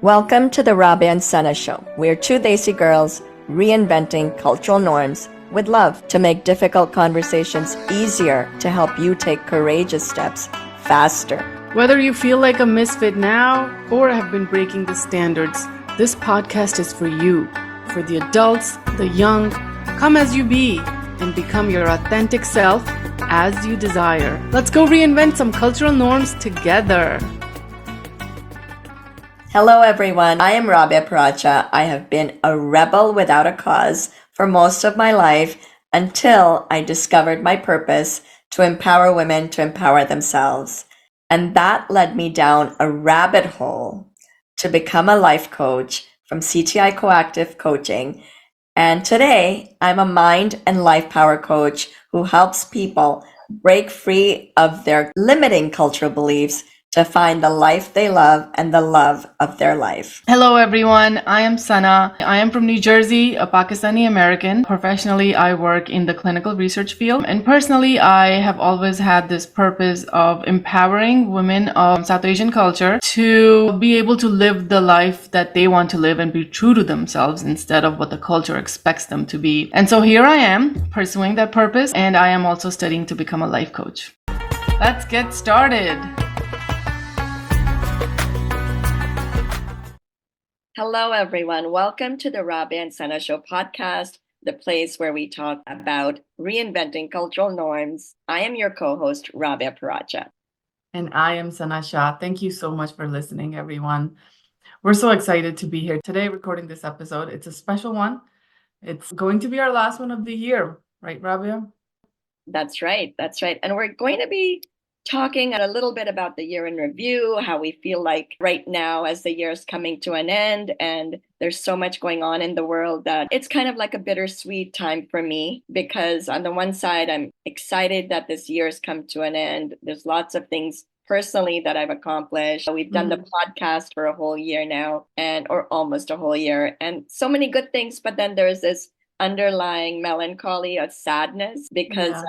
Welcome to the Rabia and Sana show. We're two Desi girls reinventing cultural norms with love to make difficult conversations easier to help you take courageous steps faster. Whether you feel like a misfit now or have been breaking the standards, this podcast is for you, for the adults, the young. Come as you be and become your authentic self as you desire. Let's go reinvent some cultural norms together. Hello everyone, I am Rabia Paracha. I have been a rebel without a cause for most of my life until I discovered my purpose to empower women to empower themselves. And that led me down a rabbit hole to become a life coach from CTI Coactive Coaching. And today I'm a mind and life power coach who helps people break free of their limiting cultural beliefs to find the life they love and the love of their life. Hello everyone, I am Sana. I am from New Jersey, a Pakistani American. Professionally, I work in the clinical research field. And personally, I have always had this purpose of empowering women of South Asian culture to be able to live the life that they want to live and be true to themselves instead of what the culture expects them to be. And so here I am pursuing that purpose, and I am also studying to become a life coach. Let's get started. Hello, everyone. Welcome to the Rabia and Sana Show podcast, the place where we talk about reinventing cultural norms. I am your co-host, Rabia Paracha. And I am Sana Shah. Thank you so much for listening, everyone. We're so excited to be here today recording this episode. It's a special one. It's going to be our last one of the year, right, Rabia? That's right. That's right. And we're going to be talking a little bit about the year in review, how we feel like right now as the year is coming to an end and there's so much going on in the world that it's kind of like a bittersweet time for me, because on the one side, I'm excited that this year has come to an end. There's lots of things personally that I've accomplished. We've done the podcast for a whole year now, or almost a whole year, and so many good things. But then there's this underlying melancholy of sadness because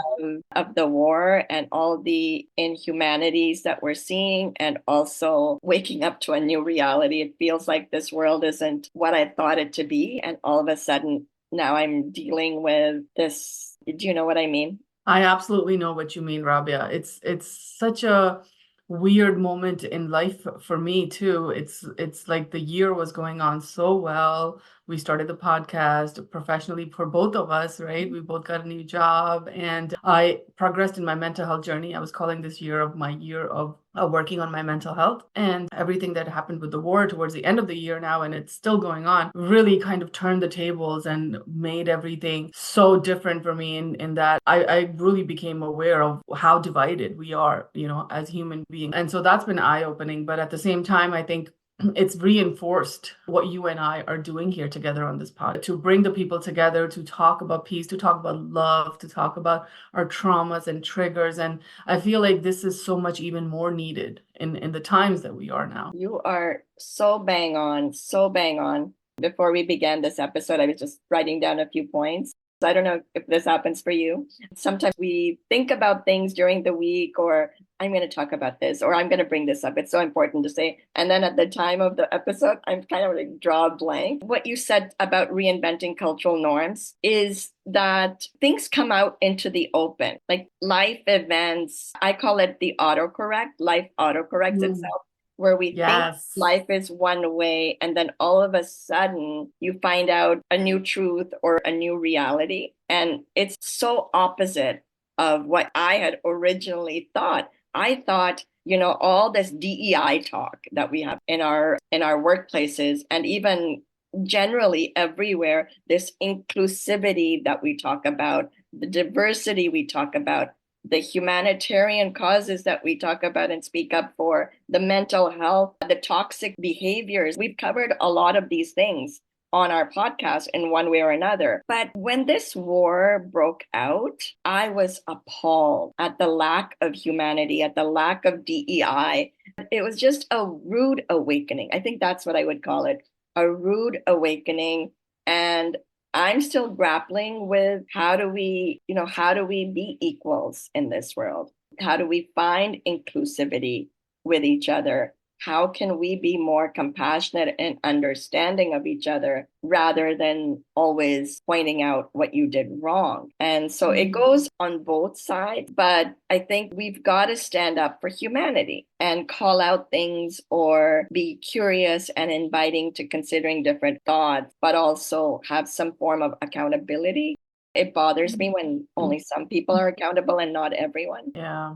of the war and all the inhumanities that we're seeing, and also waking up to a new reality. It feels like this world isn't what I thought it to be, and all of a sudden now I'm dealing with this. Do you know what I mean? I absolutely know what you mean, Rabia. It's such a weird moment in life for me too. It's like the year was going on so well. We started the podcast professionally for both of us, right? We both got a new job, and I progressed in my mental health journey. I was calling this year my year of working on my mental health, and everything that happened with the war towards the end of the year now, and it's still going on, really kind of turned the tables and made everything so different for me in that I really became aware of how divided we are, as human beings. And so that's been eye-opening. But at the same time, I think it's reinforced what you and I are doing here together on this pod, to bring the people together, to talk about peace, to talk about love, to talk about our traumas and triggers. And I feel like this is so much even more needed in the times that we are now. You are so bang on, so bang on. Before we began this episode, I was just writing down a few points. I don't know if this happens for you. Sometimes we think about things during the week, or I'm going to talk about this, or I'm going to bring this up. It's so important to say. And then at the time of the episode, I'm kind of like draw a blank. What you said about reinventing cultural norms is that things come out into the open, like life events. I call it the autocorrect. Life autocorrects itself, where we think life is one way, and then all of a sudden you find out a new truth or a new reality. And it's so opposite of what I had originally thought. I thought, all this DEI talk that we have in our workplaces, and even generally everywhere, this inclusivity that we talk about, the diversity we talk about, the humanitarian causes that we talk about and speak up for, the mental health, the toxic behaviors. We've covered a lot of these things on our podcast in one way or another. But when this war broke out, I was appalled at the lack of humanity, at the lack of DEI. It was just a rude awakening. I think that's what I would call it, a rude awakening. And I'm still grappling with how do we be equals in this world? How do we find inclusivity with each other? how can we be more compassionate and understanding of each other rather than always pointing out what you did wrong? And so it goes on both sides, but I think we've got to stand up for humanity and call out things or be curious and inviting to considering different thoughts, but also have some form of accountability. It bothers me when only some people are accountable and not everyone. Yeah.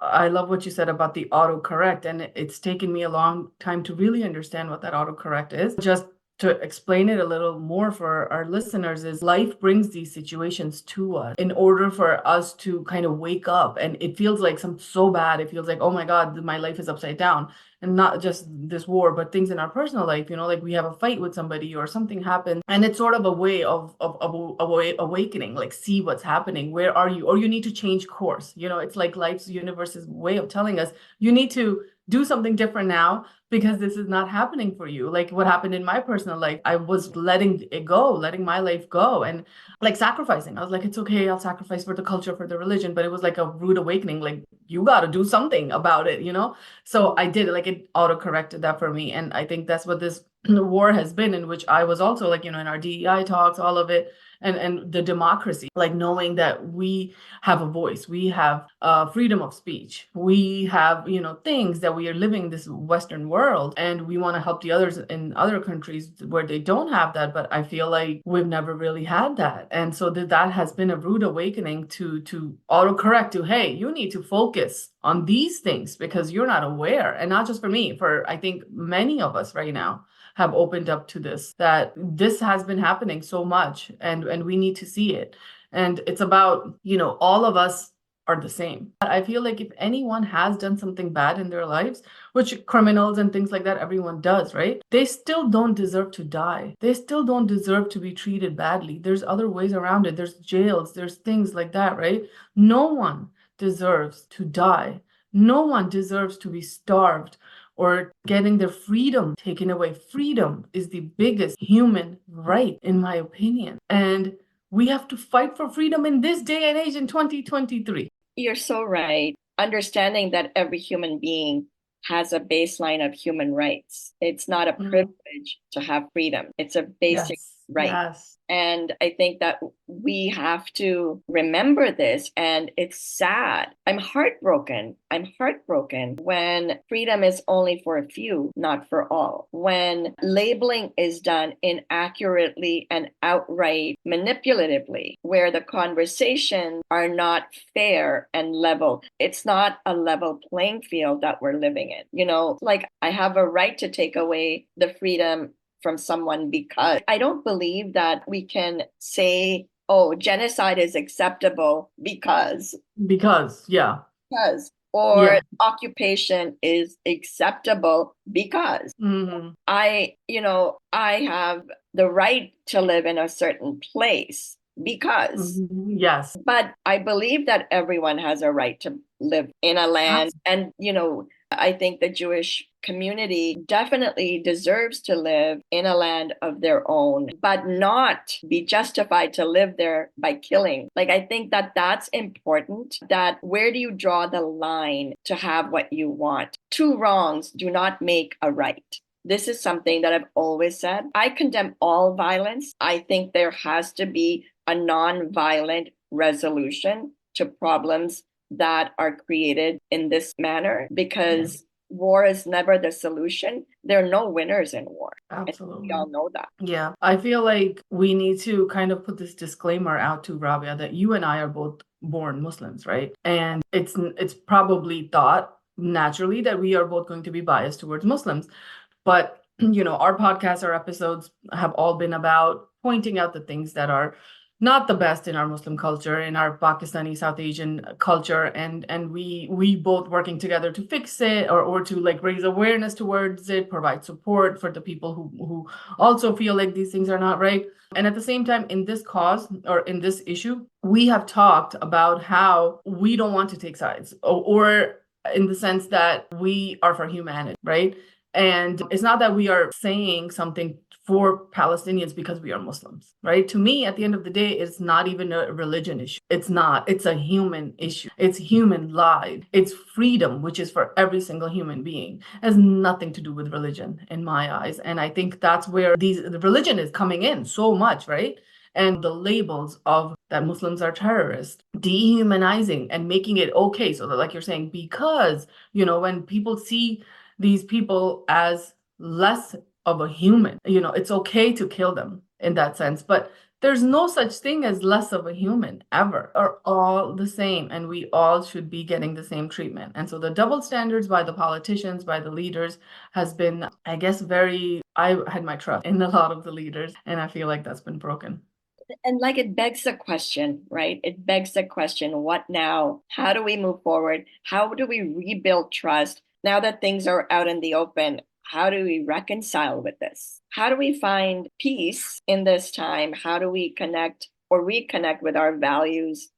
I love what you said about the autocorrect, and it's taken me a long time to really understand what that autocorrect is. Just to explain it a little more for our listeners is life brings these situations to us in order for us to kind of wake up. And it feels like so bad. It feels like, oh my God, my life is upside down. And not just this war, but things in our personal life, like we have a fight with somebody or something happens. And it's sort of a way of awakening, like see what's happening. Where are you? Or you need to change course. It's like life's universe's way of telling us you need to do something different now because this is not happening for you. Like what happened in my personal life, I was letting it go, letting my life go, and like sacrificing. I was like, it's okay, I'll sacrifice for the culture, for the religion, but it was like a rude awakening. Like you got to do something about it, So I did, like it auto-corrected that for me. And I think that's what this war has been, in which I was also like, in our DEI talks, all of it, and the democracy, like knowing that we have a voice, we have freedom of speech, we have, things that we are living this Western world, and we want to help the others in other countries where they don't have that. But I feel like we've never really had that. And so that has been a rude awakening to autocorrect to, hey, you need to focus on these things because you're not aware. And not just for me, for I think many of us right now have opened up to this, that this has been happening so much, and we need to see it. And it's about, all of us are the same. I feel like if anyone has done something bad in their lives, which criminals and things like that, everyone does, right? They still don't deserve to die. They still don't deserve to be treated badly. There's other ways around it. There's jails, there's things like that, right? No one deserves to die. No one deserves to be starved or getting their freedom taken away. Freedom is the biggest human right, in my opinion. And we have to fight for freedom in this day and age in 2023. You're so right. Understanding that every human being has a baseline of human rights. It's not a privilege to have freedom. It's a basic right. Yes. And I think that we have to remember this. And it's sad. I'm heartbroken when freedom is only for a few, not for all. When labeling is done inaccurately and outright manipulatively, where the conversations are not fair and level. It's not a level playing field that we're living in. Like I have a right to take away the freedom from someone because I don't believe that we can say, oh, genocide is acceptable because, yeah. Or occupation is acceptable because I have the right to live in a certain place because. Yes. But I believe that everyone has a right to live in a land. And, I think the Jewish community definitely deserves to live in a land of their own, but not be justified to live there by killing. Like, I think that that's important, that where do you draw the line to have what you want? Two wrongs do not make a right. This is something that I've always said. I condemn all violence. I think there has to be a non-violent resolution to problems that are created in this manner, because war is never the solution. There are no winners in war. Absolutely. We all know that. Yeah. I feel like we need to kind of put this disclaimer out to Rabia that you and I are both born Muslims, right? And it's probably thought naturally that we are both going to be biased towards Muslims. But, our podcasts, our episodes have all been about pointing out the things that are not the best in our Muslim culture, in our Pakistani South Asian culture, and we both working together to fix it, or to like raise awareness towards it, provide support for the people who also feel like these things are not right. And at the same time, in this cause or in this issue, we have talked about how we don't want to take sides, or in the sense that we are for humanity, right? And it's not that we are saying something for Palestinians because we are Muslims, right? To me, at the end of the day, it's not even a religion issue. It's not. It's a human issue. It's human life. It's freedom, which is for every single human being. It has nothing to do with religion in my eyes. And I think that's where the religion is coming in so much, right? And the labels of that Muslims are terrorists, dehumanizing and making it okay. So that, like you're saying, because, when people see these people as less of a human, it's okay to kill them in that sense. But there's no such thing as less of a human ever. Are all the same, and we all should be getting the same treatment. And so the double standards by the politicians, by the leaders, has been, I guess, I had my trust in a lot of the leaders, and I feel like that's been broken. And like it begs the question, right? It begs the question, what now? How do we move forward? How do we rebuild trust now that things are out in the open? How do we reconcile with this? How do we find peace in this time? How do we connect or reconnect with our values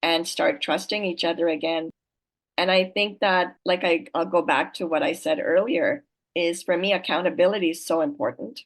and start trusting each other again? And I think that, like, I'll go back to what I said earlier, is for me, accountability is so important.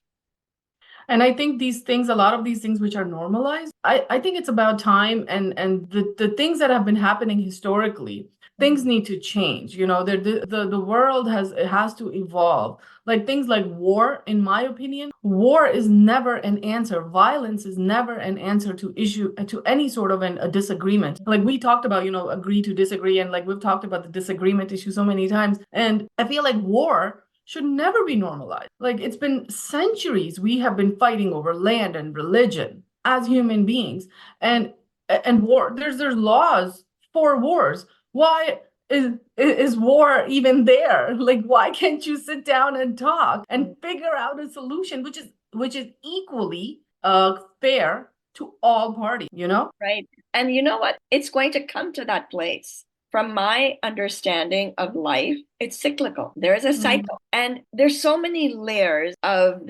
And I think a lot of these things which are normalized, I think it's about time, and the things that have been happening historically, things need to change. The world has to evolve. Like things like war, in my opinion, war is never an answer. Violence is never an answer to any sort of a disagreement. Like we talked about, agree to disagree, and like we've talked about the disagreement issue so many times. And I feel like war should never be normalized. Like it's been centuries we have been fighting over land and religion as human beings, and war. There's laws for wars. Why is war even there? Like why can't you sit down and talk and figure out a solution which is equally fair to all parties? Right. And you know what? It's going to come to that place. From my understanding of life, it's cyclical. There is a cycle. And there's so many layers of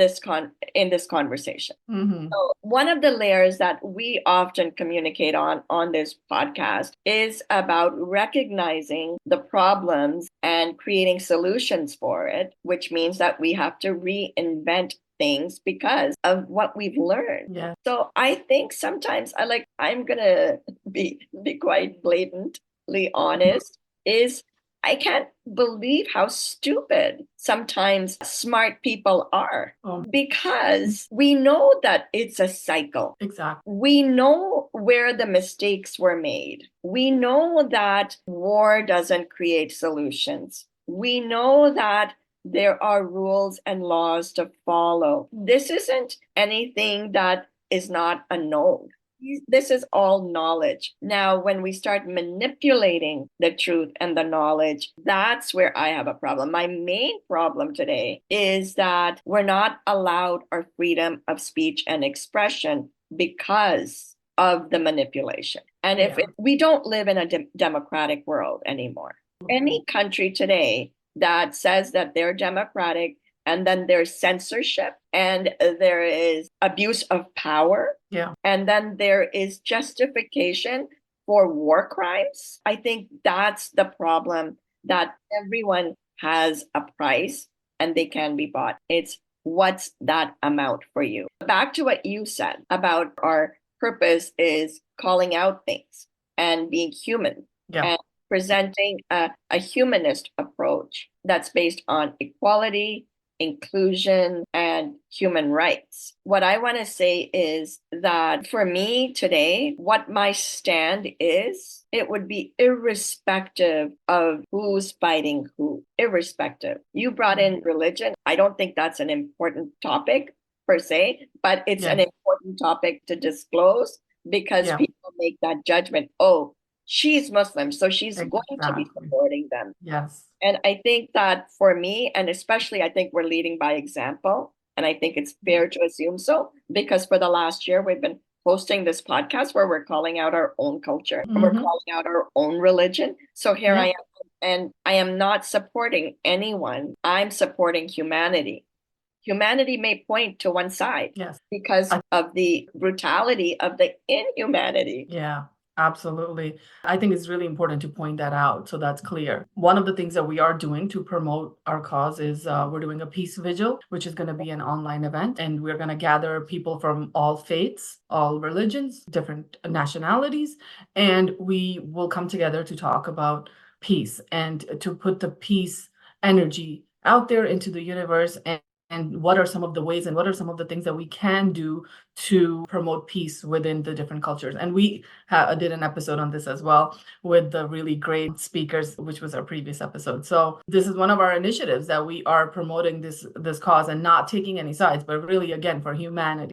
in this conversation. So one of the layers that we often communicate on this podcast is about recognizing the problems and creating solutions for it, which means that we have to reinvent things because of what we've learned. Yeah. So I think sometimes I'm gonna be quite blatantly honest, is I can't believe how stupid sometimes smart people are, because we know that it's a cycle. Exactly. We know where the mistakes were made. We know that war doesn't create solutions. We know that there are rules and laws to follow. This isn't anything that is not a known. This is all knowledge. Now, when we start manipulating the truth and the knowledge, that's where I have a problem. My main problem today is that we're not allowed our freedom of speech and expression because of the manipulation. And we don't live in a democratic world anymore. Any country today that says that they're democratic, and then there's censorship, and there is abuse of power, and then there is justification for war crimes. I think that's the problem, that everyone has a price and they can be bought. It's what's that amount for you? Back to what you said about our purpose is calling out things and being human. And presenting a humanist approach that's based on equality, inclusion, and human rights. What I want to say is that for me today, what my stand is, it would be irrespective of who's fighting who, irrespective. You brought in religion. I don't think that's an important topic per se, but it's an important topic to disclose, because people make that judgment. Oh, she's Muslim, so she's going to be supporting them. Yes. And I think that for me, and especially I think we're leading by example, and I think it's fair to assume so, because for the last year we've been hosting this podcast where we're calling out our own culture, and we're calling out our own religion. So here I am, and I am not supporting anyone. I'm supporting humanity. Humanity may point to one side because of the brutality of the inhumanity. Yeah. Absolutely. I think it's really important to point that out so that's clear. One of the things that we are doing to promote our cause is we're doing a peace vigil, which is going to be an online event. And we're going to gather people from all faiths, all religions, different nationalities. And we will come together to talk about peace and to put the peace energy out there into the universe, and what are some of the ways and what are some of the things that we can do to promote peace within the different cultures. And we did an episode on this as well with the really great speakers, which was our previous episode. So this is one of our initiatives that we are promoting this cause and not taking any sides, but really, again, for humanity.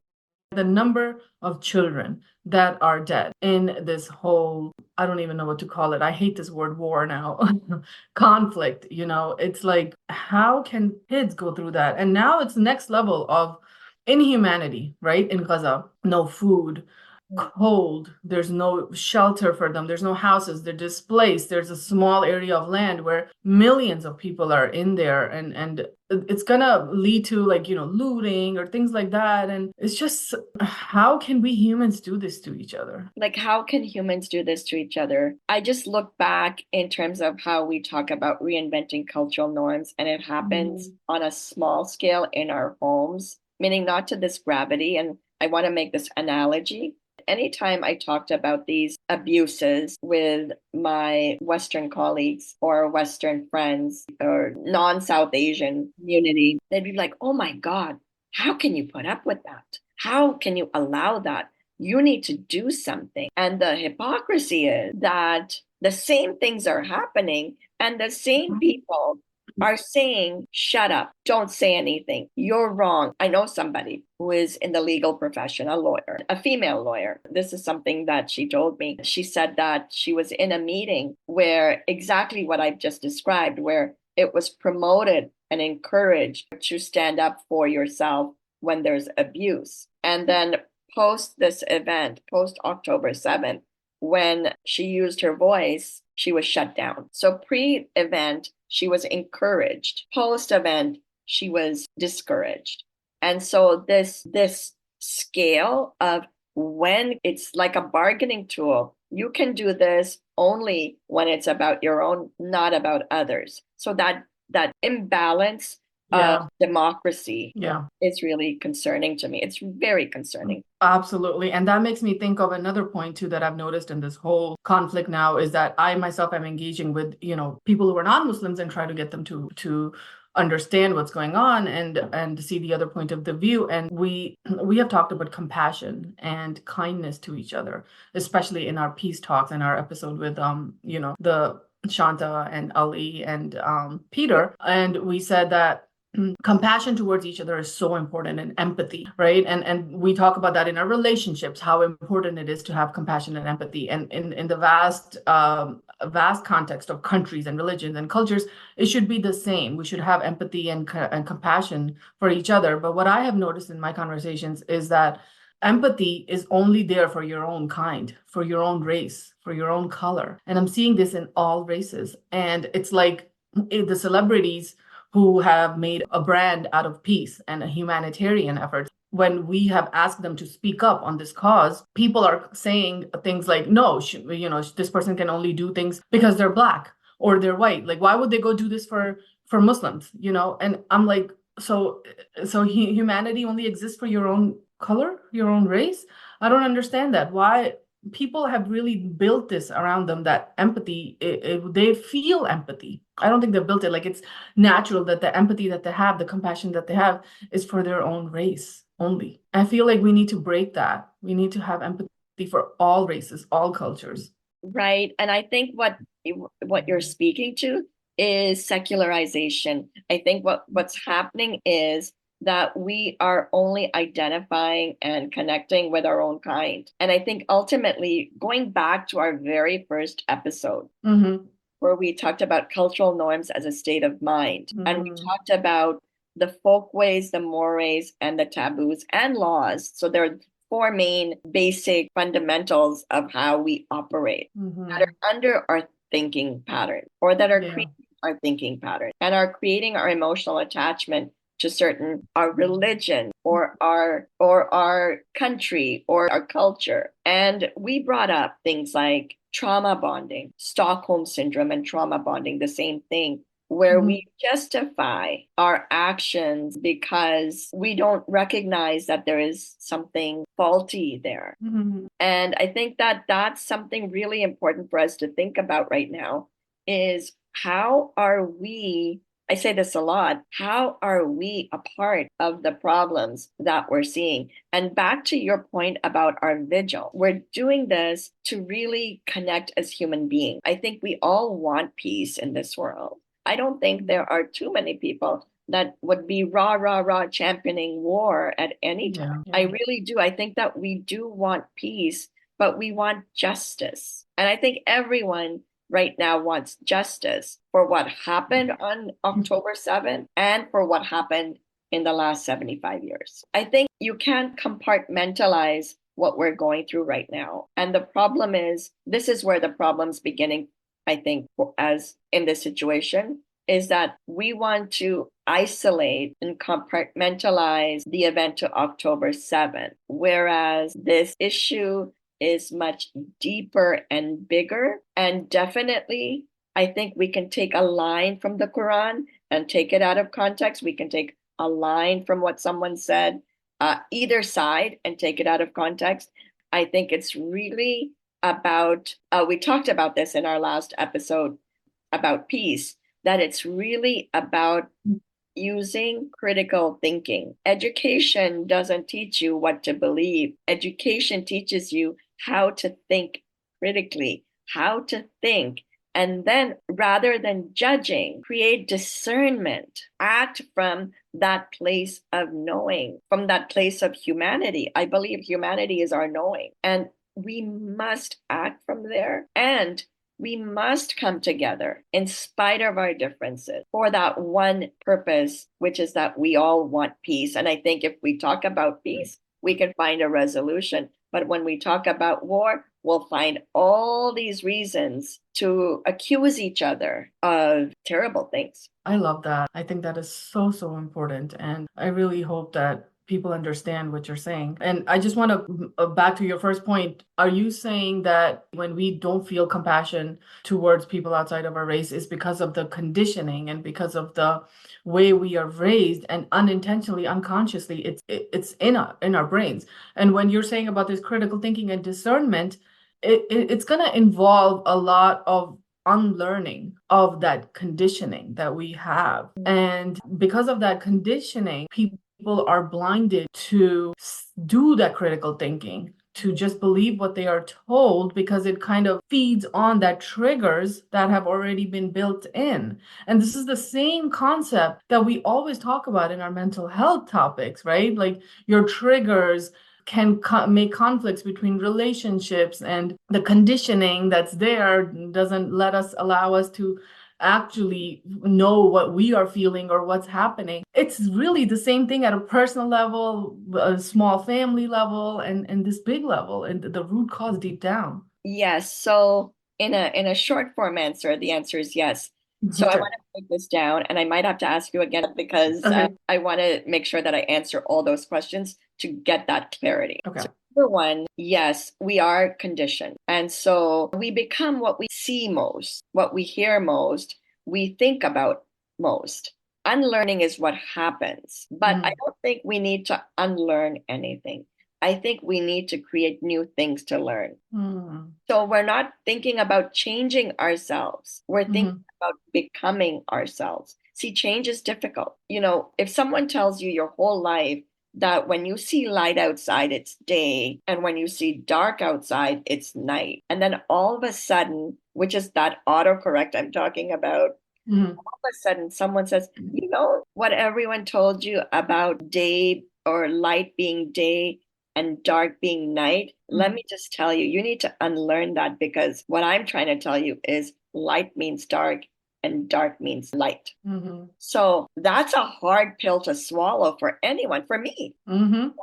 The number of children that are dead in this whole, I don't even know what to call it. I hate this word war now. Conflict, it's like, how can kids go through that? And now it's next level of inhumanity, right? In Gaza, no food, cold, there's no shelter for them, there's no houses, they're displaced, there's a small area of land where millions of people are in there, and it's gonna lead to looting or things like that. And it's just, how can we humans do this to each other? Like, how can humans do this to each other? I just look back in terms of how we talk about reinventing cultural norms, and it happens on a small scale in our homes, meaning not to this gravity. And I want to make this analogy. Anytime I talked about these abuses with my Western colleagues or Western friends or non-South Asian community, they'd be like, oh my God, how can you put up with that? How can you allow that? You need to do something. And the hypocrisy is that the same things are happening and the same people are saying, shut up, don't say anything, you're wrong. I know somebody who is in the legal profession, a lawyer, a female lawyer. This is something that she told me. She said that she was in a meeting where exactly what I've just described, where it was promoted and encouraged to stand up for yourself when there's abuse. And then post this event, post October 7th, when she used her voice, she was shut down. So pre-event, she was encouraged. Post-event, she was discouraged. And so this scale of when it's like a bargaining tool, you can do this only when it's about your own, not about others. So that imbalance of democracy is really concerning to me. It's very concerning. Absolutely. And that makes me think of another point too that I've noticed in this whole conflict now, is that I myself am engaging with, people who are non-Muslims and try to get them to understand what's going on and see the other point of the view. And we have talked about compassion and kindness to each other, especially in our peace talks and our episode with the Shanta and Ali and Peter. And we said that compassion towards each other is so important, and empathy, right? And we talk about that in our relationships, how important it is to have compassion and empathy. And in the vast context of countries and religions and cultures, it should be the same. We should have empathy and compassion for each other. But what I have noticed in my conversations is that empathy is only there for your own kind, for your own race, for your own color. And I'm seeing this in all races. And it's like the celebrities who have made a brand out of peace and a humanitarian effort. When we have asked them to speak up on this cause, people are saying things like, no, this person can only do things because they're Black or they're white. Like, why would they go do this for Muslims? And I'm like, so humanity only exists for your own color, your own race? I don't understand that. Why? People have really built this around them, that empathy, they feel empathy. I don't think they built it like it's natural, that the empathy that they have, the compassion that they have, is for their own race only. I feel like we need to break that. We need to have empathy for all races, all cultures. Right. And I think what you're speaking to is secularization. I think what's happening is that we are only identifying and connecting with our own kind. And I think ultimately, going back to our very first episode, where we talked about cultural norms as a state of mind, and we talked about the folkways, the mores, and the taboos and laws. So there are four main basic fundamentals of how we operate that are under our thinking pattern, or that are creating our thinking pattern and are creating our emotional attachment to certain our religion or our country or our culture. And we brought up things like trauma bonding, Stockholm syndrome and trauma bonding, the same thing, where Mhm. we justify our actions because we don't recognize that there is something faulty there. Mhm. And I think that that's something really important for us to think about right now is how are we, I say this a lot, how are we a part of the problems that we're seeing? And back to your point about our vigil, we're doing this to really connect as human beings. I think we all want peace in this world. I don't think there are too many people that would be rah, rah, rah championing war at any time. Yeah. I really do. I think that we do want peace, but we want justice. And I think everyone right now wants justice for what happened on October 7th and for what happened in the last 75 years. I think you can't compartmentalize what we're going through right now. And the problem is, this is where the problem's beginning, I think, as in this situation, is that we want to isolate and compartmentalize the event to October 7th, whereas this issue is much deeper and bigger. And definitely, I think we can take a line from the Quran and take it out of context. We can take a line from what someone said, either side, and take it out of context. I think it's really about, we talked about this in our last episode about peace, that it's really about using critical thinking. Education doesn't teach you what to believe. Education teaches you how to think critically, how to think. And then rather than judging, create discernment, act from that place of knowing, from that place of humanity. I believe humanity is our knowing. And we must act from there. And we must come together in spite of our differences for that one purpose, which is that we all want peace. And I think if we talk about peace, we can find a resolution. But when we talk about war, we'll find all these reasons to accuse each other of terrible things. I love that. I think that is so, so important. And I really hope that people understand what you're saying. And I just want to, back to your first point, are you saying that when we don't feel compassion towards people outside of our race is because of the conditioning and because of the way we are raised and unintentionally, unconsciously, it's in our brains. And when you're saying about this critical thinking and discernment, it's going to involve a lot of unlearning of that conditioning that we have. And because of that conditioning, people are blinded to do that critical thinking, to just believe what they are told because it kind of feeds on that triggers that have already been built in. And this is the same concept that we always talk about in our mental health topics, right? Like your triggers can make conflicts between relationships, and the conditioning that's there doesn't allow us to actually know what we are feeling or what's happening. It's really the same thing at a personal level, a small family level, and this big level, and the root cause deep down. Yes. So in a short form answer, the answer is yes. So I Sure. want to break this down, and I might have to ask you again because Okay. I want to make sure that I answer all those questions to get that clarity. Okay. So number one, yes, we are conditioned. And so we become what we see most, what we hear most, we think about most. Unlearning is what happens, but I don't think we need to unlearn anything. I think we need to create new things to learn. Mm. So we're not thinking about changing ourselves. We're thinking about becoming ourselves. See, change is difficult. You know, if someone tells you your whole life that when you see light outside, it's day, and when you see dark outside, it's night. And then all of a sudden, which is that autocorrect I'm talking about, all of a sudden someone says, you know what everyone told you about day or light being day and dark being night? Let me just tell you, you need to unlearn that, because what I'm trying to tell you is light means dark and dark means light. So that's a hard pill to swallow for anyone, for me.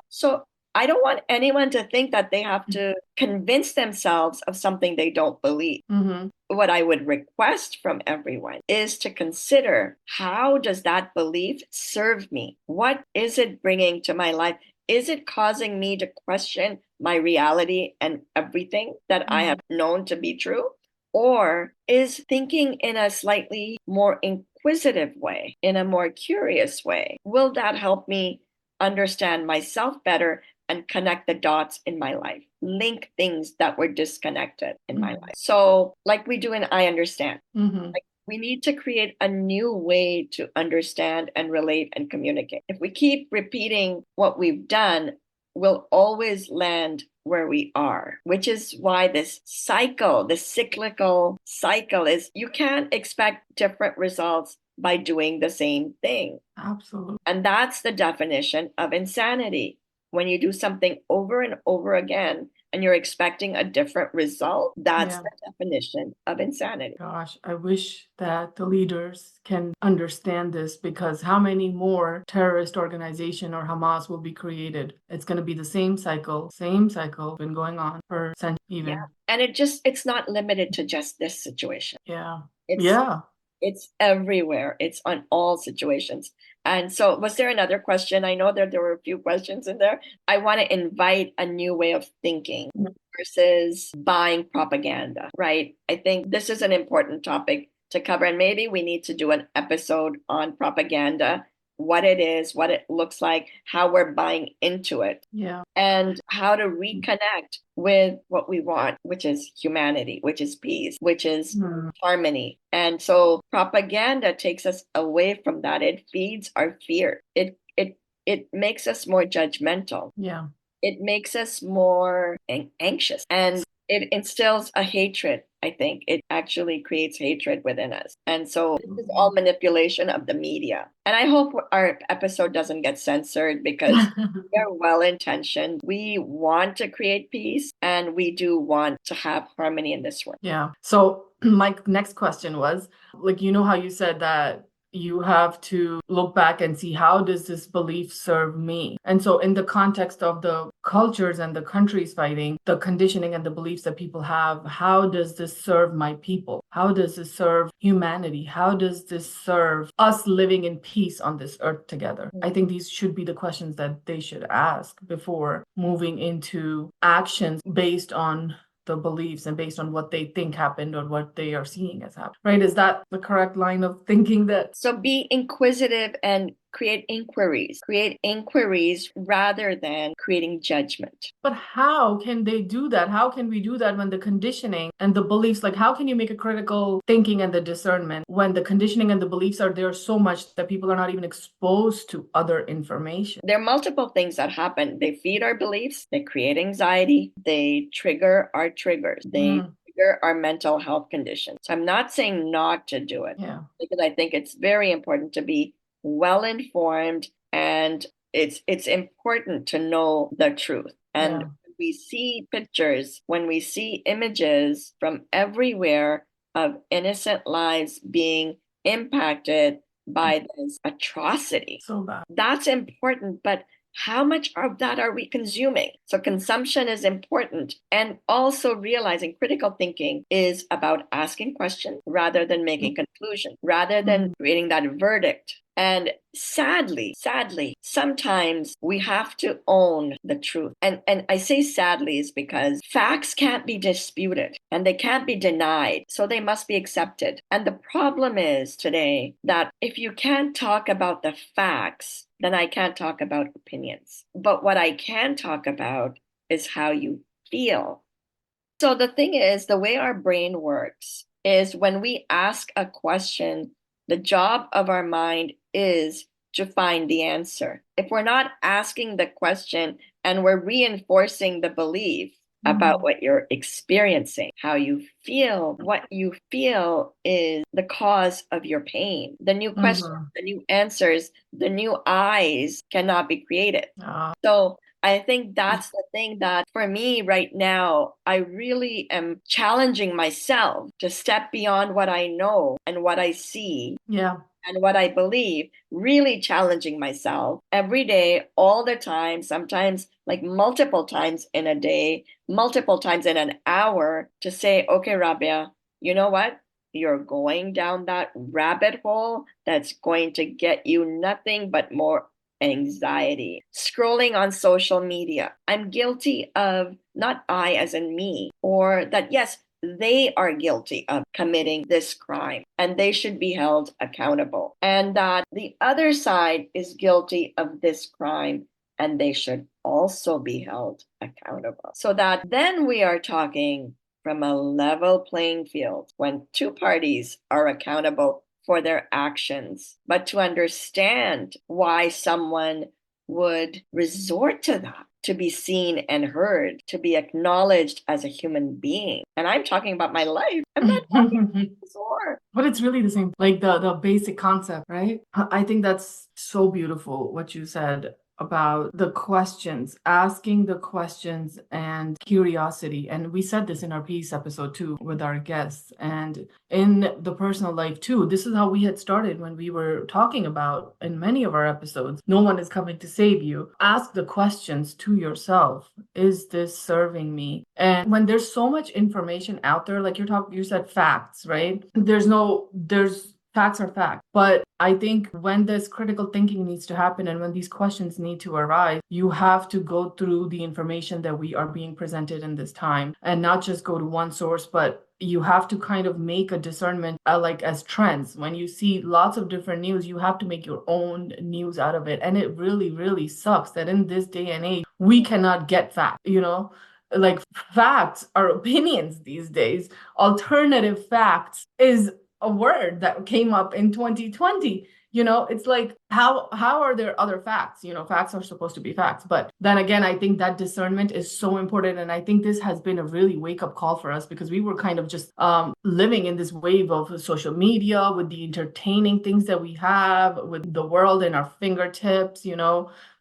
So I don't want anyone to think that they have to convince themselves of something they don't believe. Mm-hmm. What I would request from everyone is to consider, how does that belief serve me? What is it bringing to my life? Is it causing me to question my reality and everything that I have known to be true? Or is thinking in a slightly more inquisitive way, in a more curious way, will that help me understand myself better and connect the dots in my life, link things that were disconnected in my life? So, like we do in I Understand, Mm-hmm. like we need to create a new way to understand and relate and communicate. If we keep repeating what we've done, we'll always land where we are, which is why this cycle, this cyclical cycle, is you can't expect different results by doing the same thing. Absolutely. And that's the definition of insanity. When you do something over and over again and you're expecting a different result, that's Yeah. the definition of insanity. Gosh, I wish that the leaders can understand this, because how many more terrorist organization or Hamas will be created? It's going to be the same cycle, been going on for centuries even. Yeah. And it's not limited to just this situation. Yeah. It's Yeah. it's everywhere. It's on all situations. And so, was there another question? I know that there were a few questions in there. I want to invite a new way of thinking versus buying propaganda, right? I think this is an important topic to cover, and maybe we need to do an episode on propaganda, what it is, what it looks like, how we're buying into it, Yeah. and how to reconnect with what we want, which is humanity, which is peace, which is harmony. And so propaganda takes us away from that. It feeds our fear. It makes us more judgmental. Yeah. It makes us more anxious, and it instills a hatred. I think it actually creates hatred within us. And so this is all manipulation of the media. And I hope our episode doesn't get censored, because we're well intentioned. We want to create peace, and we do want to have harmony in this world. Yeah. So my next question was, like, you know how you said that you have to look back and see, how does this belief serve me? And so in the context of the cultures and the countries fighting, the conditioning and the beliefs that people have, how does this serve my people? How does this serve humanity? How does this serve us living in peace on this earth together? I think these should be the questions that they should ask before moving into actions based on the beliefs and based on what they think happened or what they are seeing as happened, right? Is that the correct line of thinking? That So be inquisitive and create inquiries rather than creating judgment. But how can they do that? How can we do that when the conditioning and the beliefs, like, how can you make a critical thinking and the discernment when the conditioning and the beliefs are there so much that people are not even exposed to other information? There are multiple things that happen. They feed our beliefs, they create anxiety, they trigger our triggers, they trigger our mental health conditions. So I'm not saying not to do it, Yeah. because I think it's very important to be well informed, and it's important to know the truth. And Yeah. when we see pictures, when we see images from everywhere of innocent lives being impacted by this atrocity, So bad. that's important, but how much of that are we consuming? So consumption is important. And also realizing critical thinking is about asking questions rather than making conclusions, rather than creating that verdict. And sadly, sometimes we have to own the truth. And I say sadly is because facts can't be disputed and they can't be denied. So they must be accepted. And the problem is today that if you can't talk about the facts, then I can't talk about opinions. But what I can talk about is how you feel. So the thing is, the way our brain works is when we ask a question, the job of our mind is to find the answer. If we're not asking the question and we're reinforcing the belief about what you're experiencing, how you feel, what you feel is the cause of your pain. The new questions, the new answers, the new eyes cannot be created. So I think that's the thing that for me right now, I really am challenging myself to step beyond what I know and what I see. Yeah. and what I believe, really challenging myself every day, all the time, sometimes like multiple times in a day, multiple times in an hour to say, okay, Rabia, you know what? You're going down that rabbit hole that's going to get you nothing but more anxiety. Scrolling on social media. I'm guilty of, not I as in me, or that, yes, they are guilty of committing this crime and they should be held accountable. And that the other side is guilty of this crime and they should also be held accountable. So that then we are talking from a level playing field when two parties are accountable for their actions, but to understand why someone would resort to that, to be seen and heard, to be acknowledged as a human being. And I'm talking about my life. I'm not talking about this war. But it's really the same, like the basic concept, right? I think that's so beautiful what you said about the questions, asking the questions and curiosity. And we said this in our peace episode too with our guests. And in the personal life too, this is how we had started when we were talking about in many of our episodes, no one is coming to save you. Ask the questions to yourself. Is this serving me? And when there's so much information out there, like you said facts, right? There's facts are facts. But I think when this critical thinking needs to happen and when these questions need to arise, you have to go through the information that we are being presented in this time and not just go to one source, but you have to kind of make a discernment like as trends. When you see lots of different news, you have to make your own news out of it. And it really, really sucks that in this day and age, we cannot get facts, like facts are opinions these days. Alternative facts is a word that came up in 2020. It's like how are there other facts? Facts are supposed to be facts. But then again, I think that discernment is so important. And I think this has been a really wake-up call for us because we were kind of just living in this wave of social media with the entertaining things that we have, with the world in our fingertips.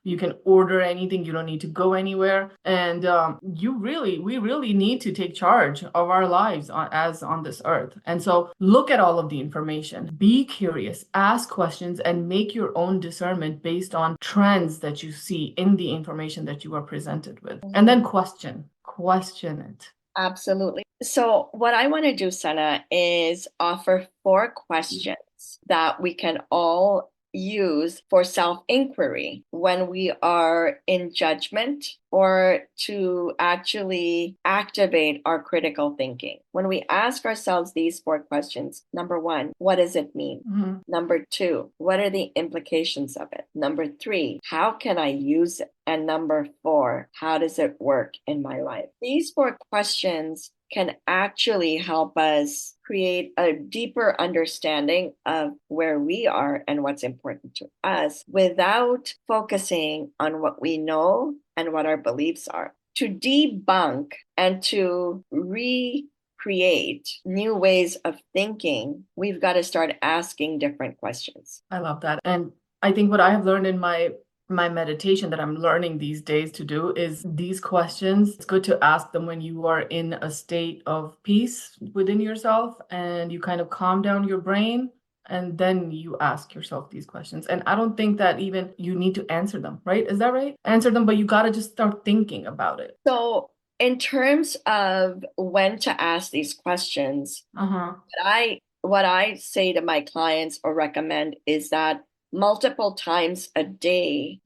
You can order anything. You don't need to go anywhere. And we really need to take charge of our lives on this earth. And so look at all of the information, be curious, ask questions, and make your own discernment based on trends that you see in the information that you are presented with. And then question it. Absolutely. So, what I want to do, Sana, is offer 4 questions that we can all use for self-inquiry when we are in judgment or to actually activate our critical thinking. When we ask ourselves these 4 questions, number 1, what does it mean? Mm-hmm. Number 2, what are the implications of it? Number 3, how can I use it? And number 4, how does it work in my life? These 4 questions can actually help us create a deeper understanding of where we are and what's important to us without focusing on what we know and what our beliefs are. To debunk and to recreate new ways of thinking, we've got to start asking different questions. I love that. And I think what I have learned in my meditation that I'm learning these days to do is these questions. It's good to ask them when you are in a state of peace within yourself and you kind of calm down your brain. And then you ask yourself these questions. And I don't think that even you need to answer them, right? Is that right? Answer them, but you got to just start thinking about it. So, in terms of when to ask these questions, what I say to my clients or recommend is that multiple times a day,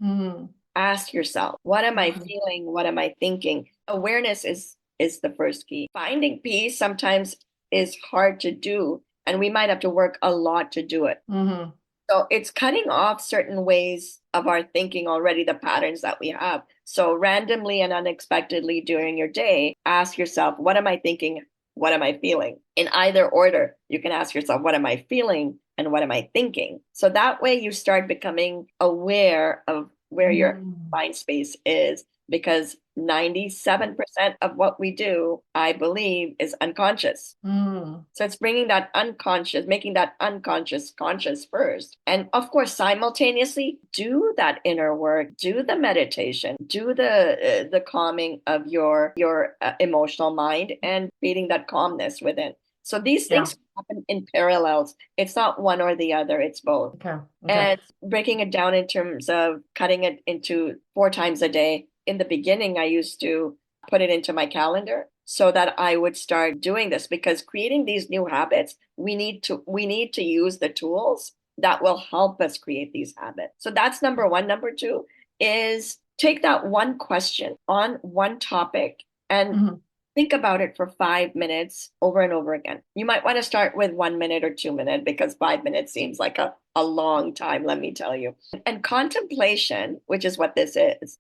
ask yourself, what am I feeling? What am I thinking? Awareness is the first key. Finding peace sometimes is hard to do, and we might have to work a lot to do it. So it's cutting off certain ways of our thinking already, the patterns that we have. So randomly and unexpectedly during your day, ask yourself, what am I thinking? What am I feeling? In either order, you can ask yourself, what am I feeling? And what am I thinking? So that way you start becoming aware of where your mind space is, because 97% of what we do, I believe, is unconscious. So it's bringing that unconscious, making that unconscious conscious first. And of course, simultaneously, do that inner work, do the meditation, do the calming of your emotional mind and feeding that calmness within. So these Yeah. things happen in parallels. It's not one or the other, it's both. Okay. Okay. And breaking it down in terms of cutting it into 4 times a day. In the beginning, I used to put it into my calendar so that I would start doing this, because creating these new habits, we need to use the tools that will help us create these habits. So that's number one. Number two is take that one question on one topic and Mhm. think about it for 5 minutes over and over again. You might want to start with 1 minute or 2 minutes, because 5 minutes seems like a long time, let me tell you. And contemplation, which is what this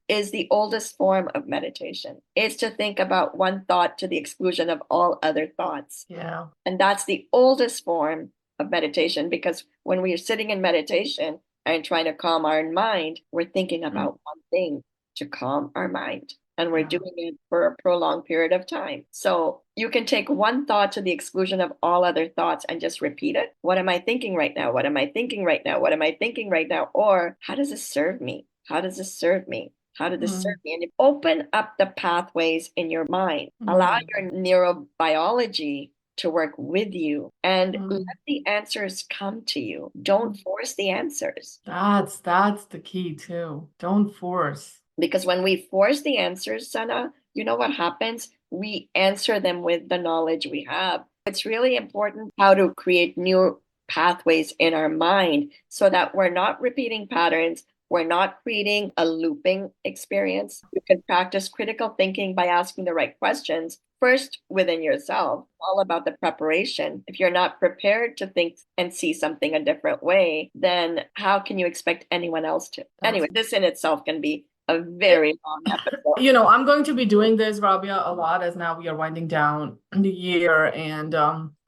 is the oldest form of meditation. It's to think about one thought to the exclusion of all other thoughts. Yeah. And that's the oldest form of meditation, because when we are sitting in meditation and trying to calm our mind, we're thinking Mm. about one thing to calm our mind. And we're Yeah. doing it for a prolonged period of time. So you can take one thought to the exclusion of all other thoughts and just repeat it. What am I thinking right now? What am I thinking right now? What am I thinking right now? Or how does this serve me? How does this serve me? How did this serve Mm. me? And you open up the pathways in your mind. Allow Mm. your neurobiology to work with you and let Mm. the answers come to you. Don't Mm. force the answers. That's the key too. Don't force. Because when we force the answers, Sana, you know what happens? We answer them with the knowledge we have. It's really important how to create new pathways in our mind so that we're not repeating patterns. We're not creating a looping experience. You can practice critical thinking by asking the right questions first within yourself. All about the preparation. If you're not prepared to think and see something a different way, then how can you expect anyone else to? That's Anyway, this in itself can be a very long episode. I'm going to be doing this, Rabia, a lot as now we are winding down the year and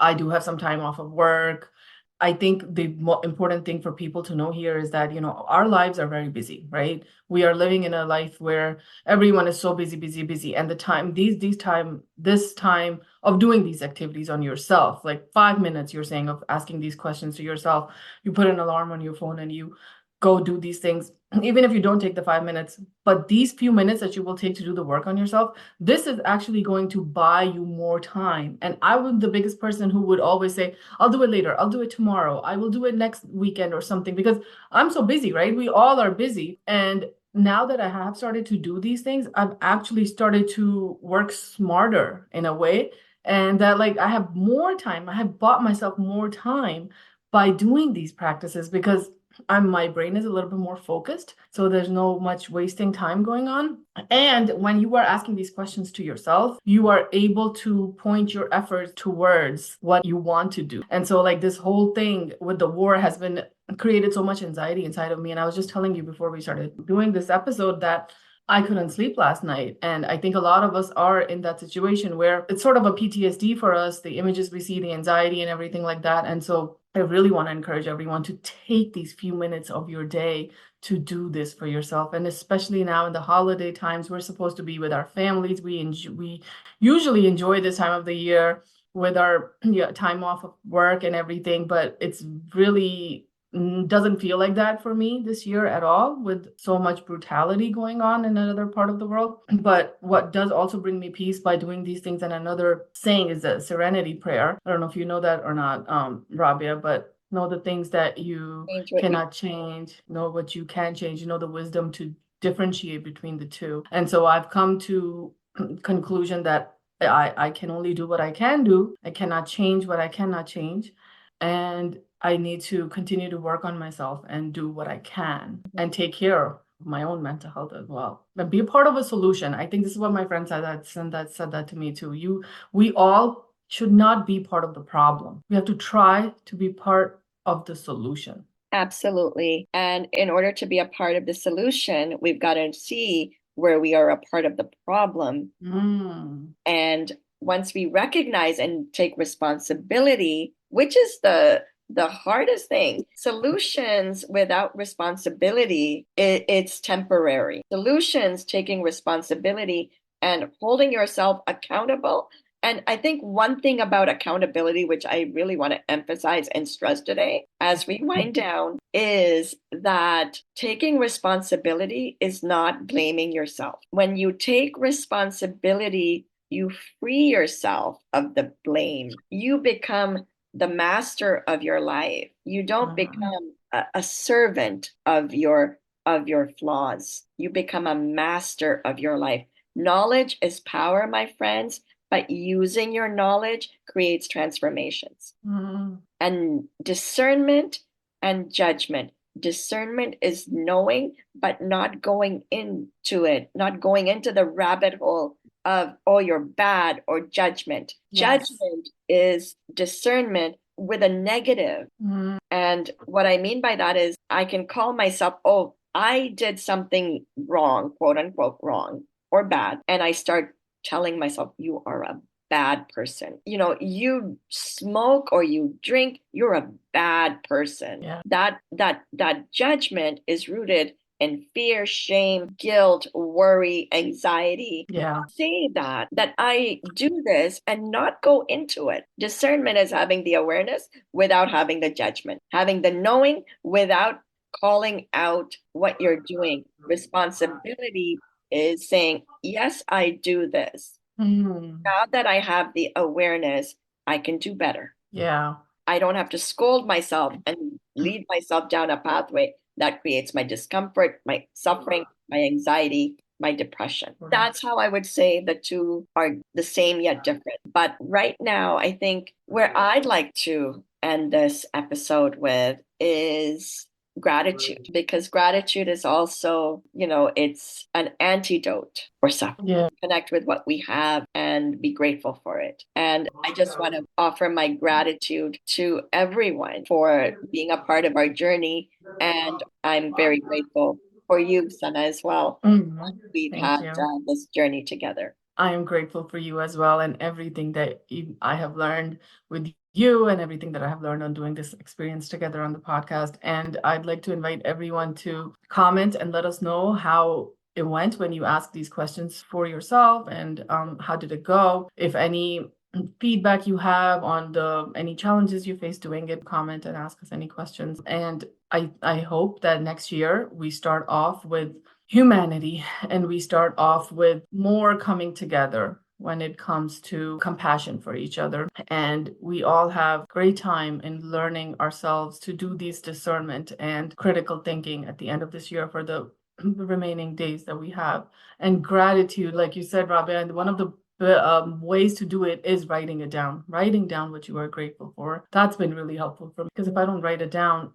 I do have some time off of work. I think the important thing for people to know here is that, our lives are very busy, right? We are living in a life where everyone is so busy, busy, busy. And the time, this time of doing these activities on yourself, like 5 minutes, you're saying, of asking these questions to yourself, you put an alarm on your phone and you go do these things, even if you don't take the 5 minutes, but these few minutes that you will take to do the work on yourself, this is actually going to buy you more time. And I was the biggest person who would always say, I'll do it later, I'll do it tomorrow, I will do it next weekend or something, because I'm so busy, right? We all are busy. And now that I have started to do these things, I've actually started to work smarter in a way. And that, like, I have more time, I have bought myself more time by doing these practices, because my brain is a little bit more focused, so there's no much wasting time going on. And when you are asking these questions to yourself, you are able to point your efforts towards what you want to do. And so, like, this whole thing with the war has been created so much anxiety inside of me. And I was just telling you before we started doing this episode that I couldn't sleep last night. And I think a lot of us are in that situation where it's sort of a PTSD for us, the images we see, the anxiety and everything like that. And so I really want to encourage everyone to take these few minutes of your day to do this for yourself. And especially now in the holiday times, we're supposed to be with our families. We usually enjoy this time of the year with our time off of work and everything, but it's really doesn't feel like that for me this year at all, with so much brutality going on in another part of the world. But what does also bring me peace by doing these things, and another saying is a serenity prayer. I don't know if you know that or not, Rabia, but know the things that you Change what you cannot change, know what you can change, the wisdom to differentiate between the two. And so I've come to conclusion that I can only do what I can do. I cannot change what I cannot change. And I need to continue to work on myself and do what I can and take care of my own mental health as well. And be a part of a solution. I think this is what my friend said that to me too. We all should not be part of the problem. We have to try to be part of the solution. Absolutely. And in order to be a part of the solution, we've got to see where we are a part of the problem. Mm. And once we recognize and take responsibility, which is the hardest thing, solutions without responsibility, it's temporary. Solutions, taking responsibility and holding yourself accountable. And I think one thing about accountability, which I really want to emphasize and stress today as we wind down, is that taking responsibility is not blaming yourself. When you take responsibility you free yourself of the blame. You become the master of your life. You don't become a servant of your flaws. You become a master of your life. Knowledge is power, my friends, but using your knowledge creates transformations. And discernment and judgment. Discernment is knowing, but not going into it, not going into the rabbit hole of, oh, you're bad, or judgment. Yes. Judgment is discernment with a negative. And what I mean by that is I can call myself, oh, I did something wrong, quote unquote, wrong or bad. And I start telling myself, you are a bad person. You smoke or you drink, you're a bad person. Yeah. That judgment is rooted in fear, shame, guilt, worry, anxiety. Yeah. Say that I do this and not go into it. Discernment is having the awareness without having the judgment, having the knowing without calling out what you're doing. Responsibility is saying, yes, I do this. Now that I have the awareness, I can do better. Yeah. I don't have to scold myself and lead myself down a pathway that creates my discomfort, my suffering, my anxiety, my depression. That's how I would say the two are the same yet different. But right now, I think where I'd like to end this episode with is gratitude, because gratitude is also, it's an antidote for suffering. Yeah. Connect with what we have and be grateful for it. And I just want to offer my gratitude to everyone for being a part of our journey. And I'm very grateful for you, Sana, as well. We've Thank had you. this journey together. I am grateful for you as well, and everything that I have learned with you and everything that I have learned on doing this experience together on the podcast. And I'd like to invite everyone to comment and let us know how it went when you asked these questions for yourself, and how did it go? If any feedback you have on any challenges you face doing it, comment and ask us any questions. And I hope that next year we start off with humanity, and we start off with more coming together when it comes to compassion for each other. And we all have great time in learning ourselves to do these discernment and critical thinking at the end of this year for the remaining days that we have. And gratitude, like you said, Rabia, and one of the ways to do it is writing down what you are grateful for. That's been really helpful for me, because if I don't write it down,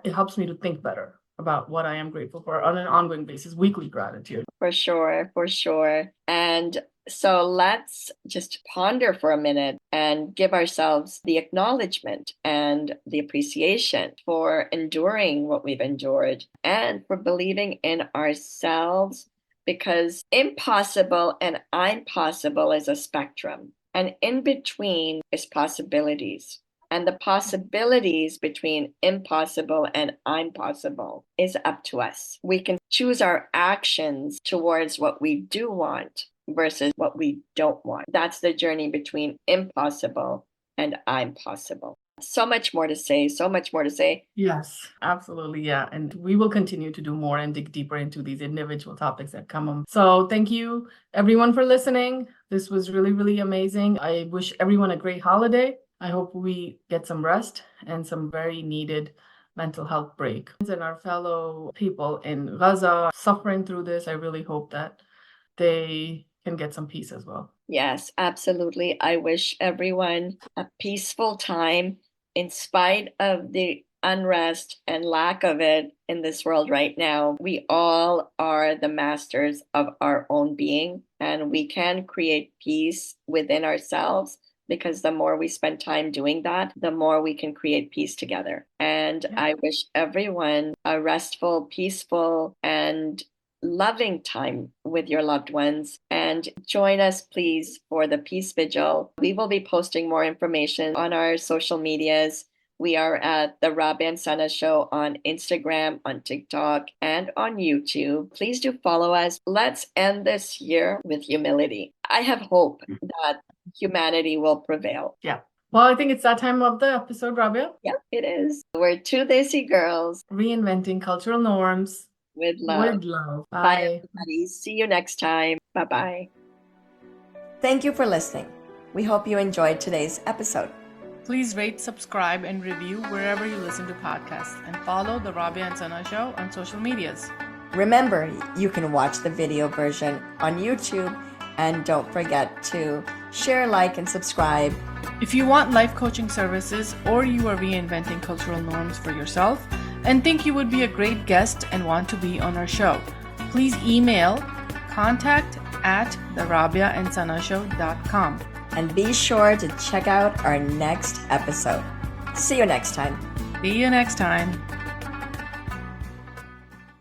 it helps me to think better about what I am grateful for on an ongoing basis, weekly gratitude. For sure, for sure. And so let's just ponder for a minute and give ourselves the acknowledgement and the appreciation for enduring what we've endured and for believing in ourselves, because impossible and I'm possible is a spectrum, and in between is possibilities. And the possibilities between impossible and I'm possible is up to us. We can choose our actions towards what we do want versus what we don't want. That's the journey between impossible and I'm possible. So much more to say, so much more to say. Yes, absolutely. Yeah. And we will continue to do more and dig deeper into these individual topics that come up. So thank you, everyone, for listening. This was really, really amazing. I wish everyone a great holiday. I hope we get some rest and some very needed mental health break. And our fellow people in Gaza suffering through this, I really hope that they can get some peace as well. Yes, absolutely. I wish everyone a peaceful time in spite of the unrest and lack of it in this world right now. We all are the masters of our own being, and we can create peace within ourselves, because the more we spend time doing that, the more we can create peace together. And I wish everyone a restful, peaceful, and loving time with your loved ones. And join us, please, for the Peace Vigil. We will be posting more information on our social medias. We are at the Rabia and Sana Show on Instagram, on TikTok, and on YouTube. Please do follow us. Let's end this year with humility. I have hope that humanity will prevail. Yeah. Well, I think it's that time of the episode, Rabia. Yeah, it is. We're two Desi girls reinventing cultural norms with love. with love. Bye, everybody. See you next time. Bye-bye. Thank you for listening. We hope you enjoyed today's episode. Please rate, subscribe, and review wherever you listen to podcasts, and follow the Rabia and Sana Show on social medias. Remember, you can watch the video version on YouTube, and don't forget to share, like, and subscribe. If you want life coaching services, or you are reinventing cultural norms for yourself and think you would be a great guest and want to be on our show, please email contact@therabiaandsanashow.com. And be sure to check out our next episode. See you next time. See you next time.